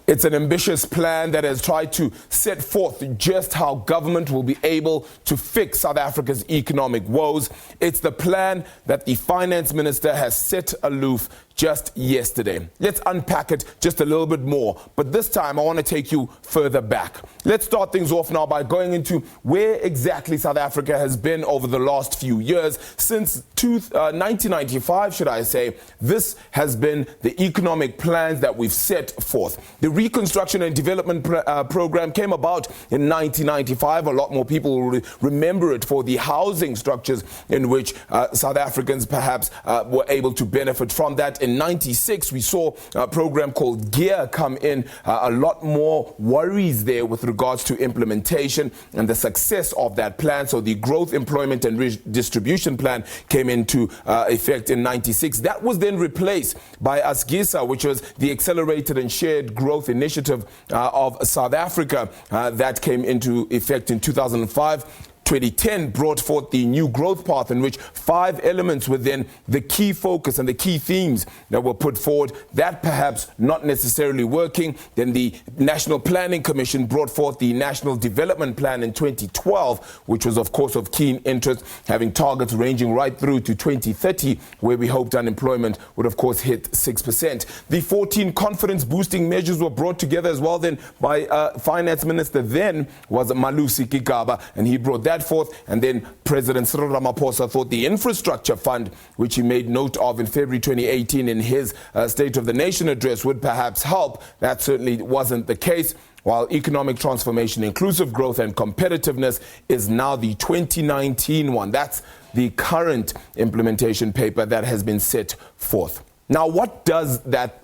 It's an ambitious plan that has tried to set forth just how government will be able to fix South Africa's economic woes. It's the plan that the finance minister has set aloof just yesterday. Let's unpack it just a little bit more, but this time I want to take you further back. Let's start things off now by going into where exactly South Africa has been over the last few years. Since 1995, should I say, this has been the economic plans that we've set forth. The Reconstruction and Development Program came about in 1995. A lot more people will remember it for the housing structures in which South Africans perhaps were able to benefit from that. In 96, we saw a program called GEAR come in. A lot more worries there with regards to implementation and the success of that plan. So the Growth, Employment and Redistribution Plan came into effect in 96. That was then replaced by ASGISA, which was the Accelerated and Shared Growth Initiative of South Africa. That came into effect in 2005. 2010 brought forth the new growth path, in which 5 elements were then the key focus and the key themes that were put forward. That perhaps not necessarily working. Then the National Planning Commission brought forth the National Development Plan in 2012, which was of course of keen interest, having targets ranging right through to 2030, where we hoped unemployment would of course hit 6%. The 14 confidence boosting measures were brought together as well then by Finance Minister then was Malusi Gigaba, and he brought that forth. And then President Cyril Ramaphosa thought the infrastructure fund, which he made note of in February 2018 in his State of the Nation address, would perhaps help. That certainly wasn't the case. While economic transformation, inclusive growth and competitiveness is now the 2019 one. That's the current implementation paper that has been set forth. Now, what does that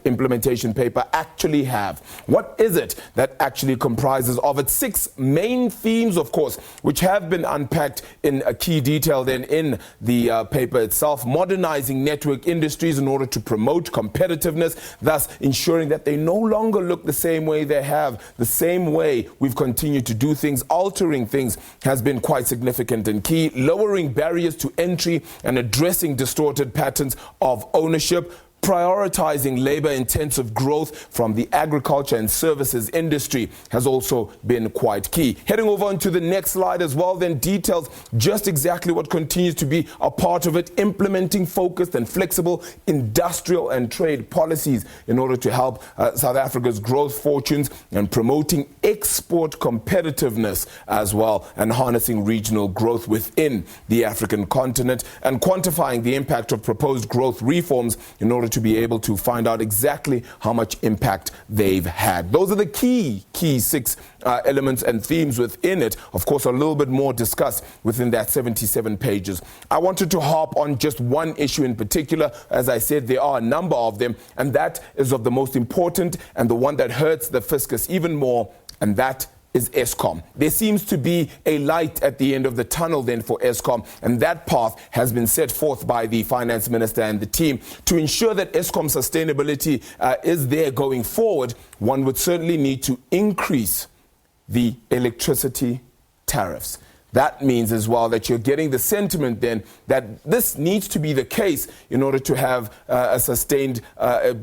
implementation paper actually have? What is it that actually comprises of its 6 main themes, of course, which have been unpacked in a key detail then in the paper itself? Modernizing network industries in order to promote competitiveness, thus ensuring that they no longer look the same way they have, the same way we've continued to do things. Altering things has been quite significant and key. Lowering barriers to entry and addressing distorted patterns of ownership. Prioritizing labor-intensive growth from the agriculture and services industry has also been quite key. Heading over onto the next slide as well, then details just exactly what continues to be a part of it, implementing focused and flexible industrial and trade policies in order to help South Africa's growth fortunes and promoting export competitiveness as well, and harnessing regional growth within the African continent, and quantifying the impact of proposed growth reforms in order to be able to find out exactly how much impact they've had. Those are the key 6 elements and themes within it. Of course, a little bit more discussed within that 77 pages. I wanted to harp on just one issue in particular. As I said, there are a number of them, and that is of the most important and the one that hurts the fiscus even more, and that is Eskom. There seems to be a light at the end of the tunnel then for Eskom, and that path has been set forth by the finance minister and the team. To ensure that Eskom sustainability is there going forward, one would certainly need to increase the electricity tariffs. That means as well that you're getting the sentiment then that this needs to be the case in order to have a sustained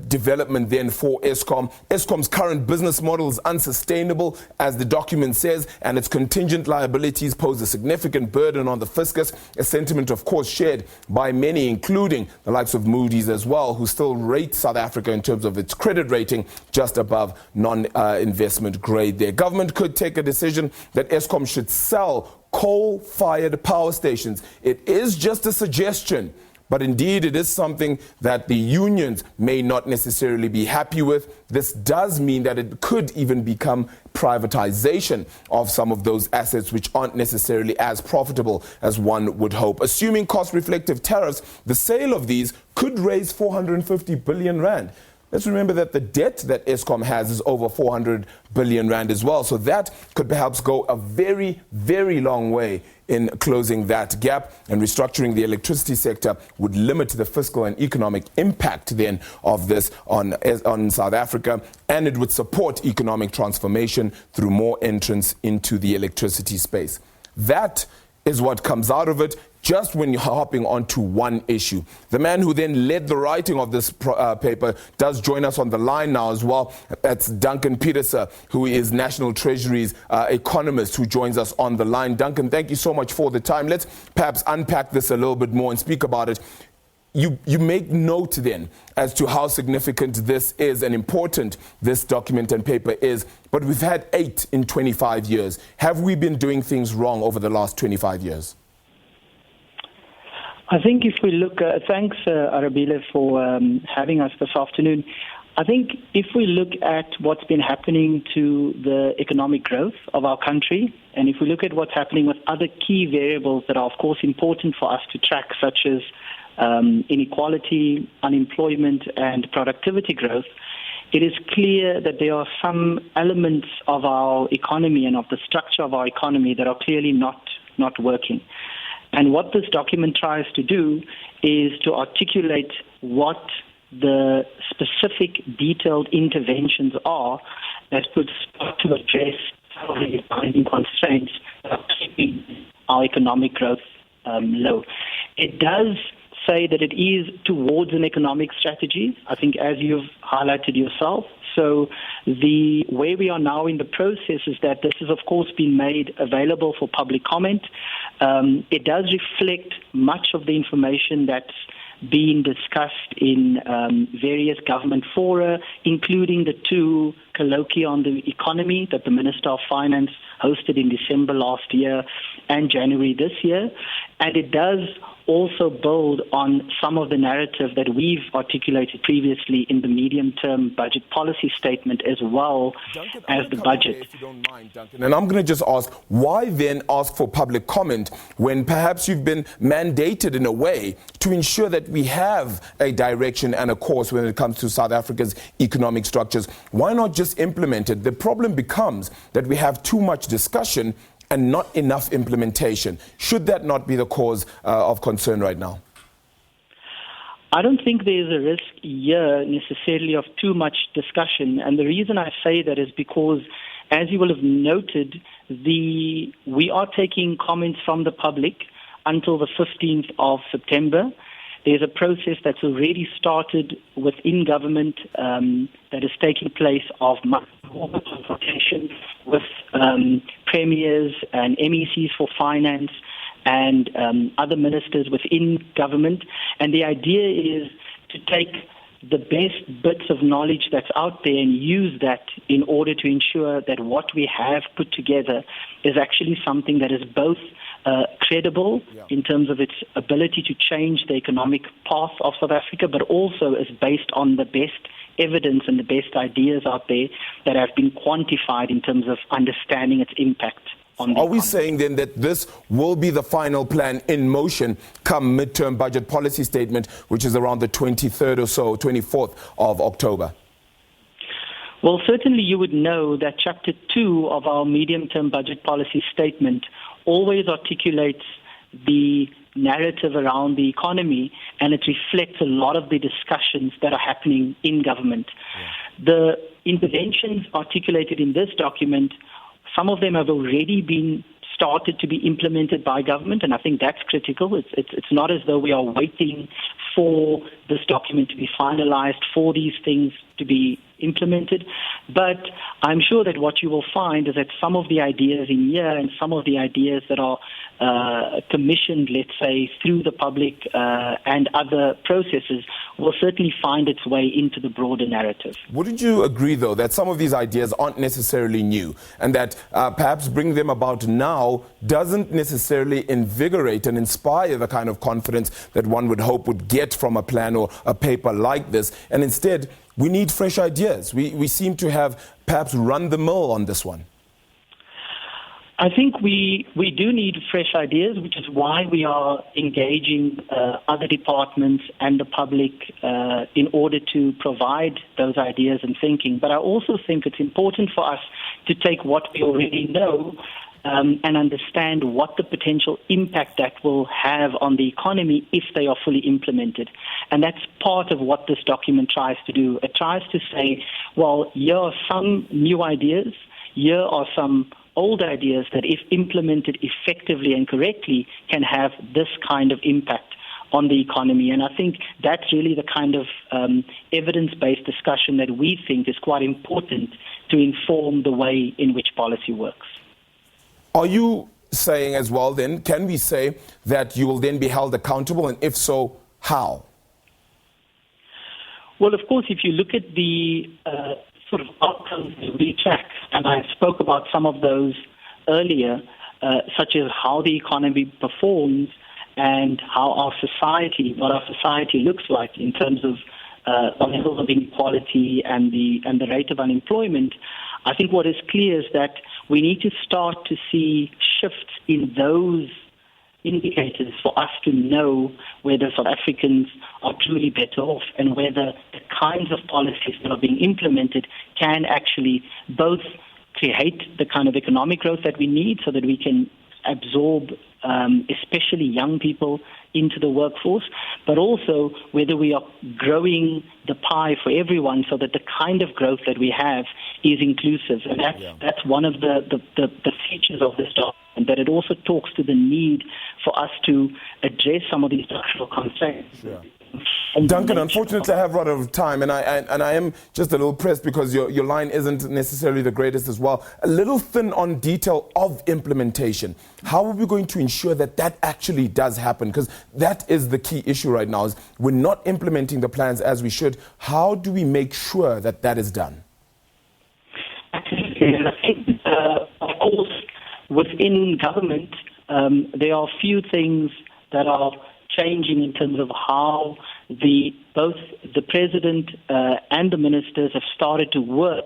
development then for Eskom. Eskom's current business model is unsustainable, as the document says, and its contingent liabilities pose a significant burden on the fiscus, a sentiment of course shared by many, including the likes of Moody's as well, who still rate South Africa in terms of its credit rating just above non-investment grade. Their government could take a decision that Eskom should sell coal-fired power stations. It is just a suggestion, but indeed it is something that the unions may not necessarily be happy with. This does mean that it could even become privatization of some of those assets which aren't necessarily as profitable as one would hope. Assuming cost-reflective tariffs, the sale of these could raise 450 billion rand. Let's remember that the debt that Eskom has is over 400 billion rand as well. So that could perhaps go a very, very long way in closing that gap, and restructuring the electricity sector would limit the fiscal and economic impact then of this on South Africa, and it would support economic transformation through more entrance into the electricity space. That is what comes out of it. just when you're hopping onto one issue. The man who then led the writing of this paper does join us on the line now as well. That's Duncan Pieterse, who is National Treasury's economist, who joins us on the line. Duncan, thank you so much for the time. Let's perhaps unpack this a little bit more and speak about it. You make note then as to how significant this is and important this document and paper is, but we've had 8 in 25 years. Have we been doing things wrong over the last 25 years? I think if we look, thanks Arabile for having us this afternoon. I think if we look at what's been happening to the economic growth of our country, and if we look at what's happening with other key variables that are of course important for us to track, such as inequality, unemployment, and productivity growth, it is clear that there are some elements of our economy and of the structure of our economy that are clearly not working. And what this document tries to do is to articulate what the specific detailed interventions are that could start to address some of the binding constraints that are keeping our economic growth low. It does say that it is towards an economic strategy, I think, as you've highlighted yourself. So where we are now in the process is that this has, of course, been made available for public comment. It does reflect much of the information that's being discussed in various government fora, including the 2 colloquia on the economy that the Minister of Finance hosted in December last year and January this year. And it does also build on some of the narrative that we've articulated previously in the medium-term budget policy statement, as well Duncan, as the budget. If you don't mind, Duncan. And I'm going to just ask, why then ask for public comment when perhaps you've been mandated in a way to ensure that we have a direction and a course when it comes to South Africa's economic structures? Why not just implement it? The problem becomes that we have too much discussion and not enough implementation. Should that not be the cause of concern right now? I don't think there's a risk here necessarily of too much discussion. And the reason I say that is because, as you will have noted, we are taking comments from the public until the 15th of September. There's a process that's already started within government that is taking place of more consultation with premiers and MECs for finance and other ministers within government. And the idea is to take the best bits of knowledge that's out there and use that in order to ensure that what we have put together is actually something that is both credible in terms of its ability to change the economic path of South Africa, but also is based on the best evidence and the best ideas out there that have been quantified in terms of understanding its impact on the economy. Are we saying then that this will be the final plan in motion come midterm budget policy statement, which is around the 23rd or so, 24th of October? Well, certainly you would know that Chapter 2 of our medium-term budget policy statement always articulates the narrative around the economy, and it reflects a lot of the discussions that are happening in government. The interventions articulated in this document, some of them have already been started to be implemented by government, and I think that's critical. It's not as though we are waiting for this document to be finalized, for these things to be implemented. But I'm sure that what you will find is that some of the ideas in here and some of the ideas that are commissioned, let's say, through the public and other processes will certainly find its way into the broader narrative. Wouldn't you agree, though, that some of these ideas aren't necessarily new and that perhaps bringing them about now doesn't necessarily invigorate and inspire the kind of confidence that one would hope would get from a plan or a paper like this, and instead we need fresh ideas? We seem to have perhaps run the mill on this one. I think we do need fresh ideas, which is why we are engaging other departments and the public in order to provide those ideas and thinking. But I also think it's important for us to take what we already know and understand what the potential impact that will have on the economy if they are fully implemented. And that's part of what this document tries to do. It tries to say, well, here are some new ideas, here are some old ideas that, if implemented effectively and correctly, can have this kind of impact on the economy. And I think that's really the kind of evidence-based discussion that we think is quite important to inform the way in which policy works. Are you saying as well then, can we say that you will then be held accountable, and if so, how? Well, of course, if you look at the sort of outcomes that we track, and I spoke about some of those earlier, such as how the economy performs and how our society, what our society looks like in terms of the levels of inequality and the rate of unemployment, I think what is clear is that we need to start to see shifts in those indicators for us to know whether South Africans are truly better off and whether the kinds of policies that are being implemented can actually both create the kind of economic growth that we need so that we can absorb especially young people into the workforce, but also whether we are growing the pie for everyone so that the kind of growth that we have is inclusive. And that's one of the features of this document, that it also talks to the need for us to address some of these structural constraints. Yeah. Duncan, unfortunately, I have run out of time, and I am just a little pressed because your line isn't necessarily the greatest as well. A little thin on detail of implementation. How are we going to ensure that that actually does happen? Because that is the key issue right now, is we're not implementing the plans as we should. How do we make sure that that is done? Absolutely. And I think, of course, within government, there are a few things that are changing in terms of how both the president and the ministers have started to work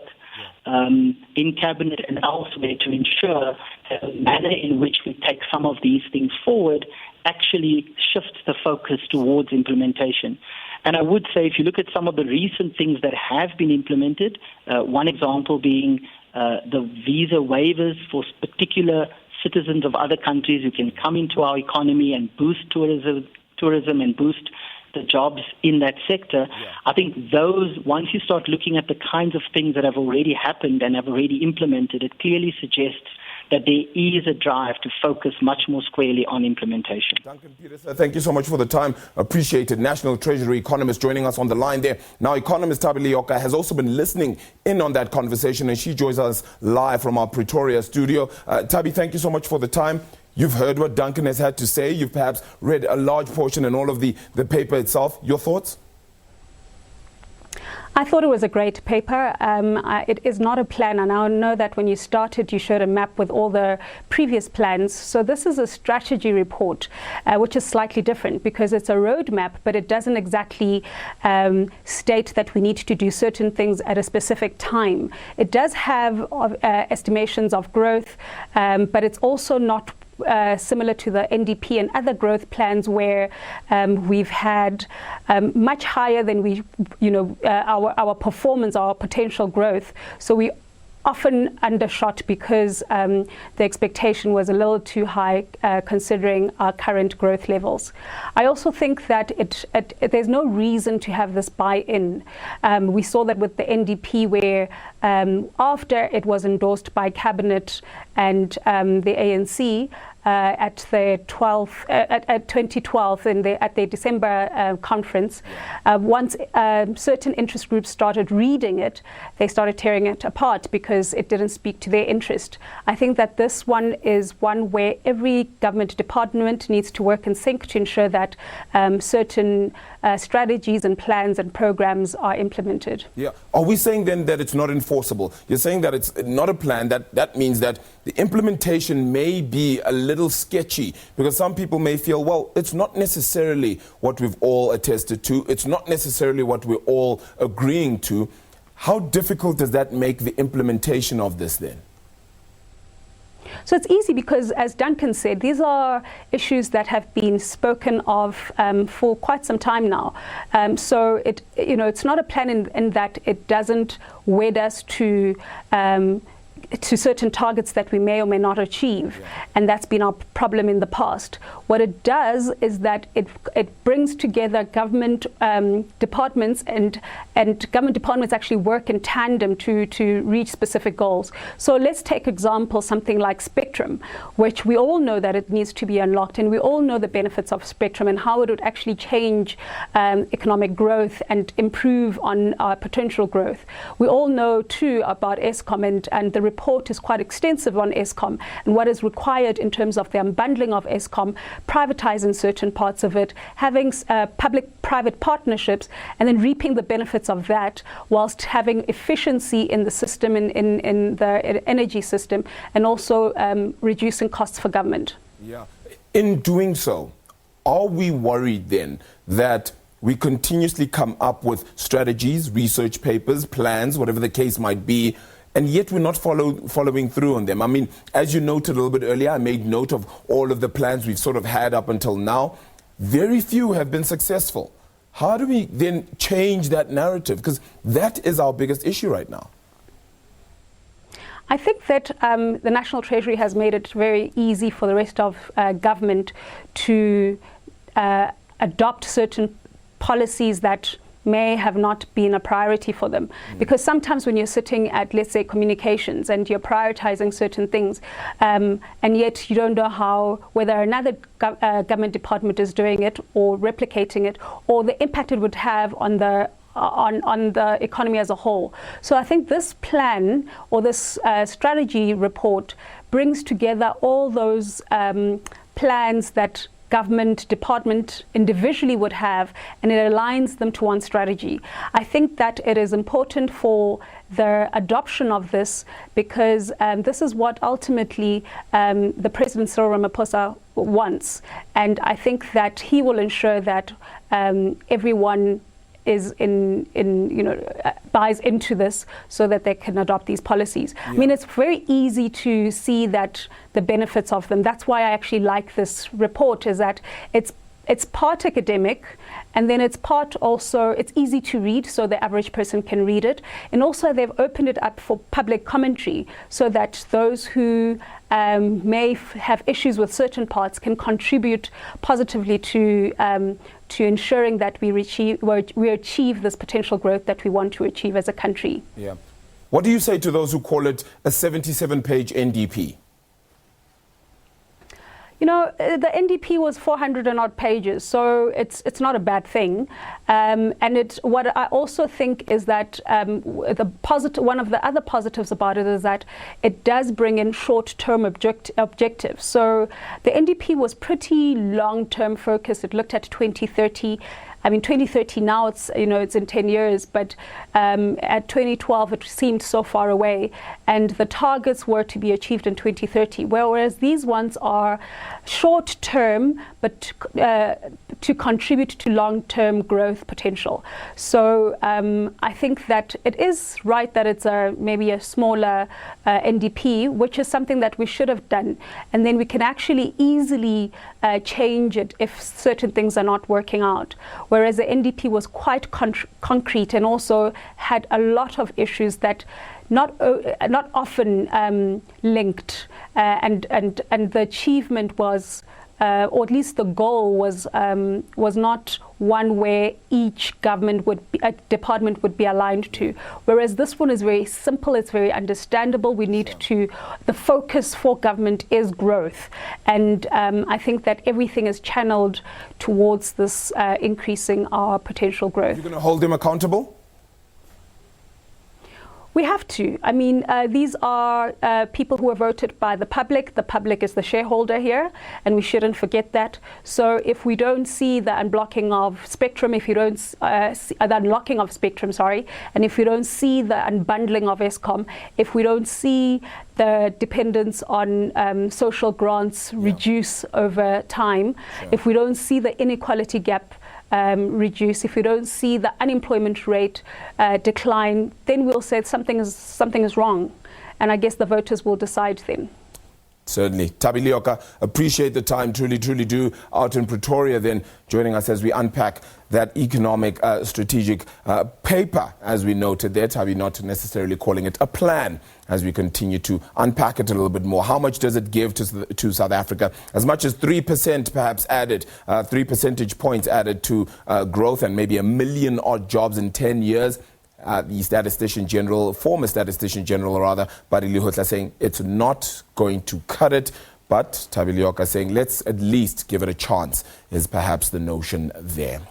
in cabinet and elsewhere to ensure that the manner in which we take some of these things forward actually shifts the focus towards implementation. And I would say, if you look at some of the recent things that have been implemented, one example being the visa waivers for particular citizens of other countries who can come into our economy and boost tourism and boost the jobs in that sector. I think those, once you start looking at the kinds of things that have already happened and have already implemented, it clearly suggests that there is a drive to focus much more squarely on implementation. Duncan Pieterse, thank you so much for the time. Appreciate it. National Treasury Economist joining us on the line there. Now, economist Thabi Leoka has also been listening in on that conversation, and she joins us live from our Pretoria studio. Thabi, thank you so much for the time. You've heard what Duncan has had to say. You've perhaps read a large portion in all of the paper itself. Your thoughts? I thought it was a great paper. It is not a plan, and I know that when you started, you showed a map with all the previous plans. So this is a strategy report, which is slightly different because it's a roadmap, but it doesn't exactly state that we need to do certain things at a specific time. It does have estimations of growth, but it's also not similar to the NDP and other growth plans where we've had much higher than our performance, our potential growth. So we often undershot because the expectation was a little too high considering our current growth levels. I also think that there's no reason to have this buy-in. We saw that with the NDP where after it was endorsed by Cabinet and the ANC, at the 2012 at their December conference, once certain interest groups started reading it, they started tearing it apart because it didn't speak to their interest. I think that this one is one where every government department needs to work in sync to ensure that certain strategies and plans and programs are implemented. Yeah. Are we saying then that it's not enforceable? You're saying that it's not a plan. That means that the implementation may be a little sketchy because some people may feel, well, it's not necessarily what we've all attested to. It's not necessarily what we're all agreeing to. How difficult does that make the implementation of this then? So it's easy because, as Duncan said, these are issues that have been spoken of for quite some time now. So it's not a plan in that it doesn't wed us to to certain targets that we may or may not achieve, and that's been our problem in the past. What it does is that it brings together government departments, and government departments actually work in tandem to reach specific goals. So let's take example something like spectrum, which we all know that it needs to be unlocked, and we all know the benefits of spectrum and how it would actually change economic growth and improve on our potential growth. We all know too about Eskom, and the report is quite extensive on Eskom and what is required in terms of the unbundling of Eskom, privatizing certain parts of it, having public-private partnerships, and then reaping the benefits of that whilst having efficiency in the system, in the energy system, and also reducing costs for government. Yeah. In doing so, are we worried then that we continuously come up with strategies, research papers, plans, whatever the case might be, and yet we're not following through on them? I mean, as you noted a little bit earlier, I made note of all of the plans we've sort of had up until now. Very few have been successful. How do we then change that narrative? Because that is our biggest issue right now. I think that the National Treasury has made it very easy for the rest of government to adopt certain policies that may have not been a priority for them. Because sometimes when you're sitting at, let's say, communications and you're prioritizing certain things, and yet you don't know whether another government department is doing it or replicating it, or the impact it would have on the economy as a whole. So I think this plan or this strategy report brings together all those plans that government department individually would have, and it aligns them to one strategy. I think that it is important for the adoption of this because this is what ultimately the President Cyril Ramaphosa wants, and I think that he will ensure that everyone is buys into this so that they can adopt these policies. Yeah. I mean, it's very easy to see that the benefits of them. That's why I actually like this report, is that it's part academic, and then it's part also, it's easy to read so the average person can read it. And also they've opened it up for public commentary so that those who may have issues with certain parts can contribute positively to ensuring that we achieve this potential growth that we want to achieve as a country. Yeah. What do you say to those who call it a 77-page NDP? You know, the NDP was 400 and odd pages, so it's not a bad thing. And what I also think is that one of the other positives about it is that it does bring in short-term objectives. So the NDP was pretty long-term focused. It looked at 2030. I mean, 2030 now, it's in 10 years, but at 2012 it seemed so far away, and the targets were to be achieved in 2030. Whereas these ones are short term, but to contribute to long-term growth potential. So I think that it is right that it's maybe a smaller NDP, which is something that we should have done, and then we can actually easily change it if certain things are not working out. Whereas the NDP was quite concrete and also had a lot of issues that not often linked, and the achievement was, or at least the goal was not one where each department would be aligned to. Whereas this one is very simple, it's very understandable. We need the focus for government is growth. And I think that everything is channeled towards this increasing our potential growth. You're going to hold them accountable? We have to. I mean, these are people who are voted by the public. The public is the shareholder here, and we shouldn't forget that. So if we don't see the unblocking of spectrum, if you don't see the unlocking of spectrum, and if we don't see the unbundling of Eskom, if we don't see the dependence on social grants reduce over time, if we don't see the inequality gap reduce, if we don't see the unemployment rate decline, then we'll say something is wrong, and I guess the voters will decide then. Certainly. Thabi Leoka, appreciate the time, truly do, out in Pretoria then, joining us as we unpack that economic strategic paper, as we noted there. Thabi not necessarily calling it a plan, as we continue to unpack it a little bit more. How much does it give to South Africa? As much as 3% perhaps added, 3 percentage points added to growth, and maybe 1 million odd jobs in 10 years. The former statistician general, Thabi Leoka, saying it's not going to cut it, but Thabi Leoka saying let's at least give it a chance is perhaps the notion there.